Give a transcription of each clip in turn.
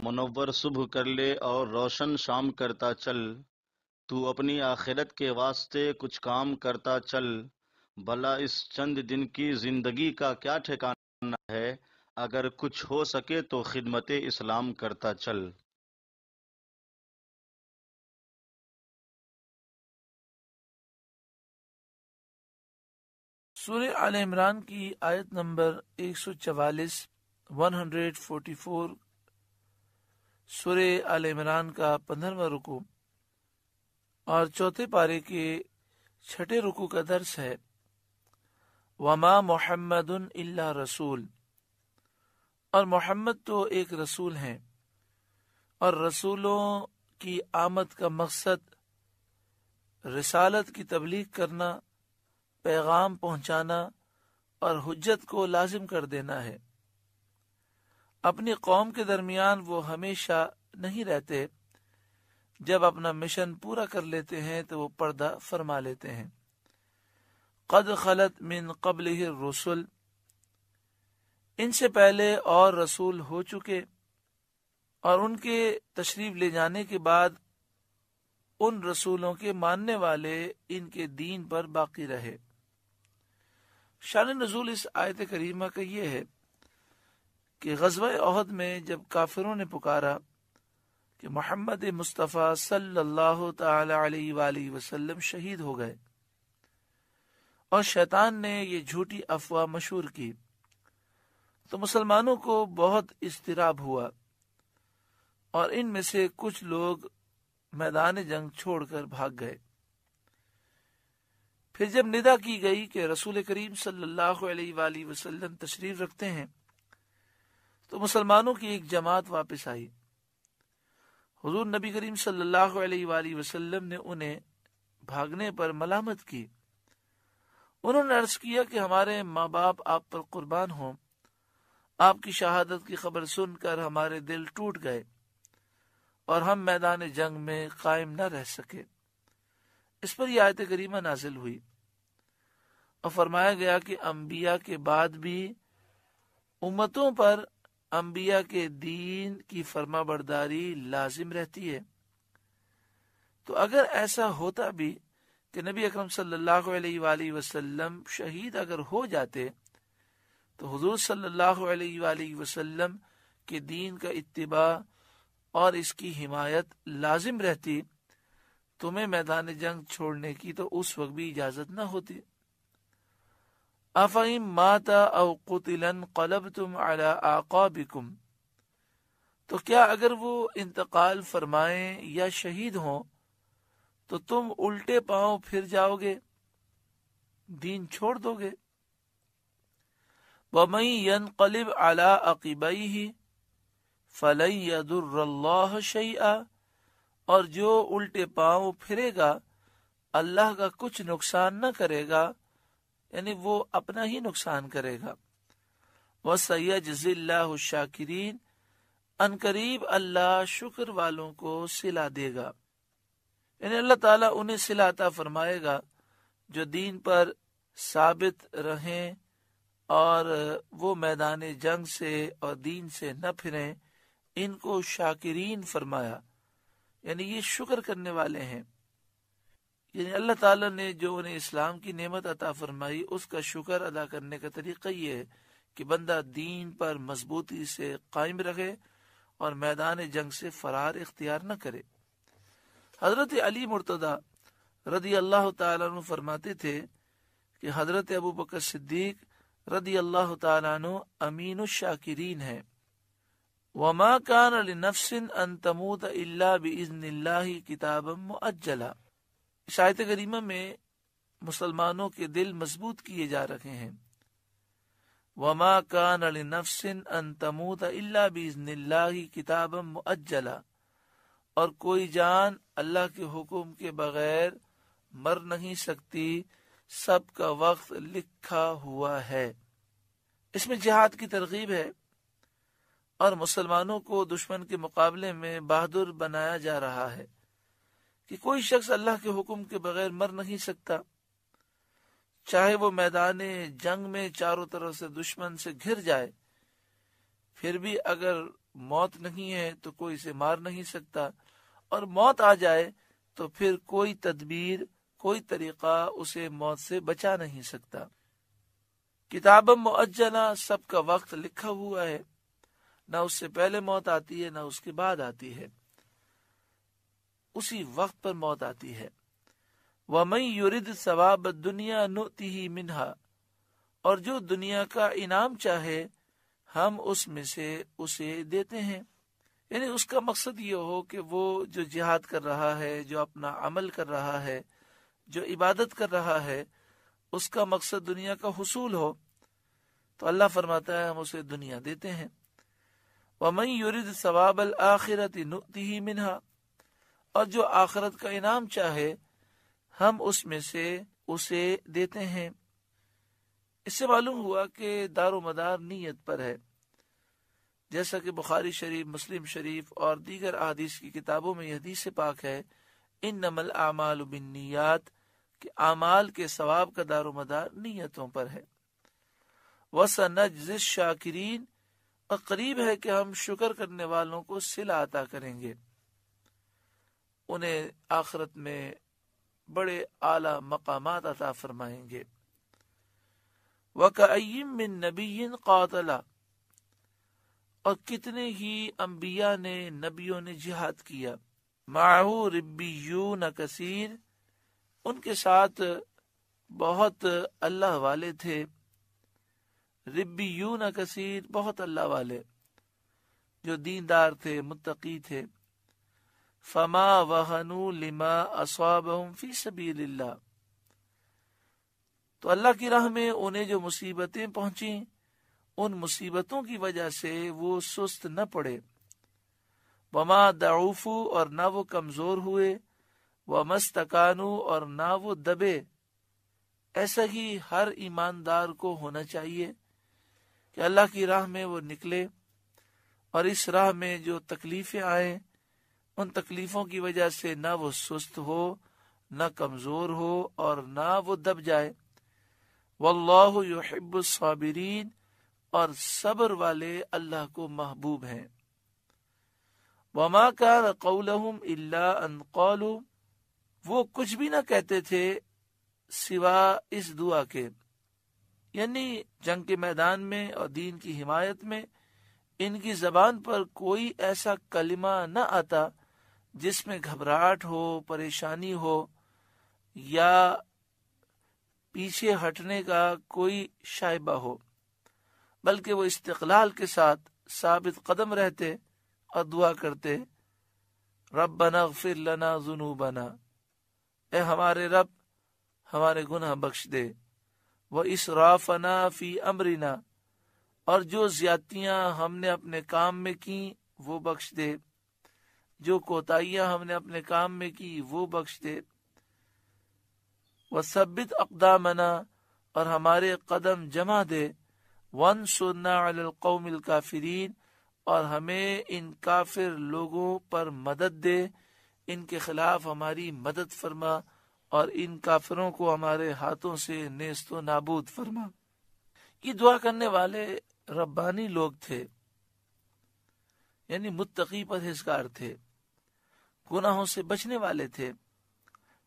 منور صبح کر لے اور روشن شام کرتا چل، تو اپنی آخرت کے واسطے کچھ کام کرتا چل، بھلا اس چند دن کی زندگی کا کیا ٹھکانہ ہے، اگر کچھ ہو سکے تو خدمت اسلام کرتا چل۔ سورہ آل عمران کی آیت نمبر 144 144 سورہ آل عمران کا 15واں رکوع اور چوتھے پارے کے 6 رکوع کا درس ہے۔ وما محمد الا رسول، اور محمد تو ایک رسول ہیں، اور رسولوں کی آمد کا مقصد رسالت کی تبلیغ کرنا، پیغام پہنچانا اور حجت کو لازم کر دینا ہے۔ اپنی قوم کے درمیان وہ ہمیشہ نہیں رہتے، جب اپنا مشن پورا کر لیتے ہیں تو وہ پردہ فرما لیتے ہیں۔ قد خلت من قبلہ الرسل، ان سے پہلے اور رسول ہو چکے، اور ان کے تشریف لے جانے کے بعد ان رسولوں کے ماننے والے ان کے دین پر باقی رہے۔ شان نزول اس آیت کریمہ کا یہ ہے کہ غزوہ احد میں جب کافروں نے پکارا کہ محمد مصطفیٰ صلی اللہ تعالی علیہ وآلہ وسلم شہید ہو گئے، اور شیطان نے یہ جھوٹی افواہ مشہور کی، تو مسلمانوں کو بہت اضطراب ہوا، اور ان میں سے کچھ لوگ میدان جنگ چھوڑ کر بھاگ گئے۔ پھر جب ندا کی گئی کہ رسول کریم صلی اللہ علیہ وآلہ وسلم تشریف رکھتے ہیں، تو مسلمانوں کی ایک جماعت واپس آئی۔ حضور نبی کریم صلی اللہ علیہ وآلہ وسلم نے انہیں بھاگنے پر ملامت کی۔ انہوں نے عرض کیا کہ ہمارے ماں باپ آپ پر قربان ہوں، آپ کی شہادت کی خبر سن کر ہمارے دل ٹوٹ گئے، اور ہم میدان جنگ میں قائم نہ رہ سکے۔ اس پر یہ آیت کریمہ نازل ہوئی، اور فرمایا گیا کہ انبیاء کے بعد بھی امتوں پر انبیاء کے دین کی فرما برداری لازم رہتی ہے۔ تو اگر ایسا ہوتا بھی کہ نبی اکرم صلی اللہ علیہ وآلہ وسلم شہید اگر ہو جاتے، تو حضور صلی اللہ علیہ وآلہ وسلم کے دین کا اتباع اور اس کی حمایت لازم رہتی، تمہیں میدان جنگ چھوڑنے کی تو اس وقت بھی اجازت نہ ہوتی۔ افَإِن مَاتَ أَوْ قُتِلَ انقلبتم علی اعقابکم، تو کیا اگر وہ انتقال فرمائیں یا شہید ہوں تو تم الٹے پاؤں پھر جاؤ گے، دین چھوڑ دو گے۔ وَمَن يَنقَلِبْ عَلَىٰ عَقِبَيْهِ فَلَن يَضُرَّ اللَّهَ شَيْئًا، اور جو الٹے پاؤں پھرے گا اللہ کا کچھ نقصان نہ کرے گا، یعنی وہ اپنا ہی نقصان کرے گا۔ وَسَيَجْزِي اللَّهُ الشَّاكِرِينَ، ان قریب اللہ شکر والوں کو صلہ دے گا، یعنی اللہ تعالیٰ انہیں صلہ عطا فرمائے گا جو دین پر ثابت رہیں اور وہ میدان جنگ سے اور دین سے نہ پھریں۔ ان کو شاکرین فرمایا، یعنی یہ شکر کرنے والے ہیں، یعنی اللہ تعالیٰ نے جو انہیں اسلام کی نعمت عطا فرمائی اس کا شکر ادا کرنے کا طریقہ یہ ہے کہ بندہ دین پر مضبوطی سے قائم رہے اور میدان جنگ سے فرار اختیار نہ کرے۔ حضرت علی مرتضی رضی اللہ تعالیٰ عنہ فرماتے تھے کہ حضرت ابو بکر صدیق رضی اللہ تعالیٰ عنہ امین الشاکرین ہیں۔ وما كان لنفس ان تموت الا باذن اللہ کتابا مؤجلا، اس آیت کریمہ میں مسلمانوں کے دل مضبوط کیے جا رہے ہیں۔ وما كان لنفس ان تموت الا باذن اللہ کتابا مؤجلا، اور کوئی جان اللہ کے حکم کے بغیر مر نہیں سکتی، سب کا وقت لکھا ہوا ہے۔ اس میں جہاد کی ترغیب ہے، اور مسلمانوں کو دشمن کے مقابلے میں بہادر بنایا جا رہا ہے کہ کوئی شخص اللہ کے حکم کے بغیر مر نہیں سکتا، چاہے وہ میدان جنگ میں چاروں طرف سے دشمن سے گھر جائے، پھر بھی اگر موت نہیں ہے تو کوئی اسے مار نہیں سکتا، اور موت آ جائے تو پھر کوئی تدبیر، کوئی طریقہ اسے موت سے بچا نہیں سکتا۔ کتاب مؤجلہ، سب کا وقت لکھا ہوا ہے، نہ اس سے پہلے موت آتی ہے نہ اس کے بعد آتی ہے، اسی وقت پر موت آتی ہے۔ وَمَن يُرِدْ ثَوَابَ الدُّنْيَا نُؤْتِهِ مِنْهَا، اور جو دنیا کا انعام چاہے ہم اس میں سے اسے دیتے ہیں۔ یعنی اس کا مقصد یہ ہو کہ وہ جو جہاد کر رہا ہے، جو اپنا عمل کر رہا ہے، جو عبادت کر رہا ہے، اس کا مقصد دنیا کا حصول ہو، تو اللہ فرماتا ہے ہم اسے دنیا دیتے ہیں۔ وَمَن يُرِدْ ثَوَابَ الْآخِرَةِ نُؤْتِهِ مِنْهَا، اور جو آخرت کا انعام چاہے ہم اس میں سے اسے دیتے ہیں۔ اس سے معلوم ہوا کہ دار و مدار نیت پر ہے، جیسا کہ بخاری شریف، مسلم شریف اور دیگر احادیث کی کتابوں میں یہ حدیث پاک ہے، انما الاعمال بالنیات، کہ اعمال کے ثواب کا دار و مدار نیتوں پر ہے۔ وَسَنَجْزِي الشَّاكِرِينَ، اور قریب ہے کہ ہم شکر کرنے والوں کو صلہ عطا کریں گے، انہیں آخرت میں بڑے اعلی مقامات عطا فرمائیں گے۔ وَكَأَيِّن مِّن نَبِيٍّ قَاتَلَ، اور کتنے ہی انبیاء نے، نبیوں نے جہاد کیا، مَعَهُ رِبِّيُّونَ كَثِيرٌ، ان کے ساتھ بہت اللہ والے تھے، ربیون کثیر، بہت اللہ والے جو دیندار تھے، متقی تھے۔ فما وہنوا لما اصابهم فی سبیل اللہ، تو اللہ کی راہ میں انہیں جو مصیبتیں پہنچیں، ان مصیبتوں کی وجہ سے وہ سست نہ پڑے۔ وما ضعفوا، اور نہ وہ کمزور ہوئے، وما استکانوا، اور نہ وہ دبے۔ ایسا ہی ہر ایماندار کو ہونا چاہیے کہ اللہ کی راہ میں وہ نکلے، اور اس راہ میں جو تکلیفیں آئیں ان تکلیفوں کی وجہ سے نہ وہ سست ہو، نہ کمزور ہو، اور نہ وہ دب جائے۔ واللہ یحب الصابرین، اور صبر والے اللہ کو محبوب ہیں۔ وما کان قولہم الا ان قالوا، وہ کچھ بھی نہ کہتے تھے سوا اس دعا کے، یعنی جنگ کے میدان میں اور دین کی حمایت میں ان کی زبان پر کوئی ایسا کلمہ نہ آتا جس میں گھبراہٹ ہو، پریشانی ہو، یا پیچھے ہٹنے کا کوئی شائبہ ہو، بلکہ وہ استقلال کے ساتھ ثابت قدم رہتے اور دعا کرتے، ربنا اغفر لنا ذنوبنا، اے ہمارے رب ہمارے گناہ بخش دے، وَإِسْرَافَنَا فِي أَمْرِنَا، اور جو زیادتیاں ہم نے اپنے کام میں کی وہ بخش دے، جو کوتاہیاں ہم نے اپنے کام میں کی وہ بخش دے۔ وَثَبِّتْ أَقْدَامَنَا، اور ہمارے قدم جمع دے، وَانصُرْنَا عَلَى الْقَوْمِ الْكَافِرِينَ، اور ہمیں ان کافر لوگوں پر مدد دے، ان کے خلاف ہماری مدد فرما، اور ان کافروں کو ہمارے ہاتھوں سے نیست و نابود فرما۔ یہ دعا کرنے والے ربانی لوگ تھے، یعنی متقی پرہیزگار تھے، گناہوں سے بچنے والے تھے،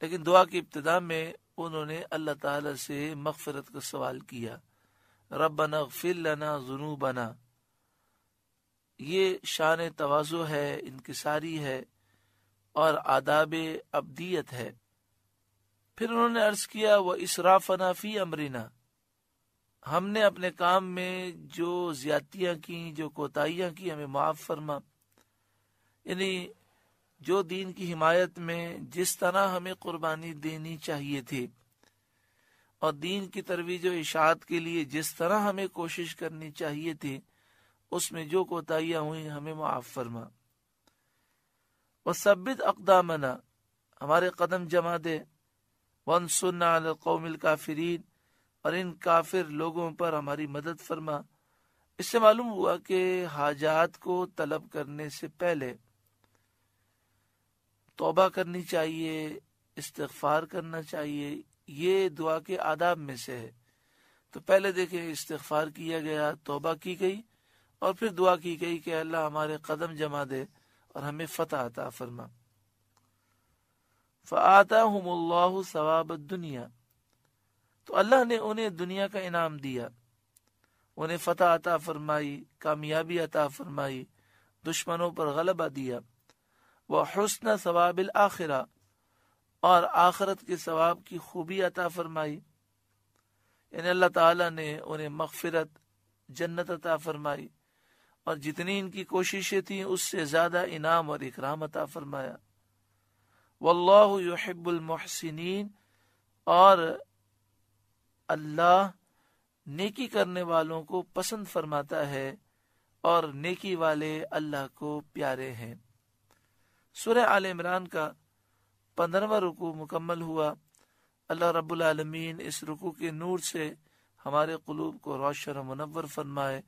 لیکن دعا کی ابتدا میں انہوں نے اللہ تعالی سے مغفرت کا سوال کیا، ربنا اغفر لنا ذنوبنا۔ یہ شان تواضع ہے، انکساری ہے، اور آداب ابدیت ہے۔ پھر انہوں نے عرض کیا وَإِسْرَافَنَا فِي أَمْرِنَا، ہم نے اپنے کام میں جو زیادتیاں کی، جو کوتاہیاں کی، ہمیں معاف فرما۔ یعنی جو دین کی حمایت میں جس طرح ہمیں قربانی دینی چاہیے تھی، اور دین کی ترویج و اشاعت کے لیے جس طرح ہمیں کوشش کرنی چاہیے تھی، اس میں جو کوتاہیاں ہوئیں ہمیں معاف فرما۔ وَثَبِّتْ أَقْدَامَنَا، ہمارے قدم جما دے، وَانصُرْنَا عَلَى الْقَوْمِ الْكَافِرِينَ، اور ان کافر لوگوں پر ہماری مدد فرما۔ اس سے معلوم ہوا کہ حاجات کو طلب کرنے سے پہلے توبہ کرنی چاہیے، استغفار کرنا چاہیے، یہ دعا کے آداب میں سے ہے۔ تو پہلے دیکھیں استغفار کیا گیا، توبہ کی گئی، اور پھر دعا کی گئی کہ اللہ ہمارے قدم جما دے اور ہمیں فتح عطا فرما۔ فآتاہم اللہ ثواب الدنیا، تو اللہ نے انہیں دنیا کا انعام دیا، انہیں فتح عطا فرمائی، کامیابی عطا فرمائی، دشمنوں پر غلبہ دیا، وحسن ثواب الآخرہ، اور آخرت کے ثواب کی خوبی عطا فرمائی، یعنی اللہ تعالیٰ نے انہیں مغفرت، جنت عطا فرمائی، اور جتنی ان کی کوششیں تھیں اس سے زیادہ انعام اور اکرام عطا فرمایا۔ واللہ یحب المحسنین، اور اللہ نیکی کرنے والوں کو پسند فرماتا ہے اور نیکی والے اللہ کو پیارے ہیں۔ سورہ آل عمران کا 15واں رکوع مکمل ہوا۔ اللہ رب العالمین اس رکوع کے نور سے ہمارے قلوب کو روشن و منور فرمائے۔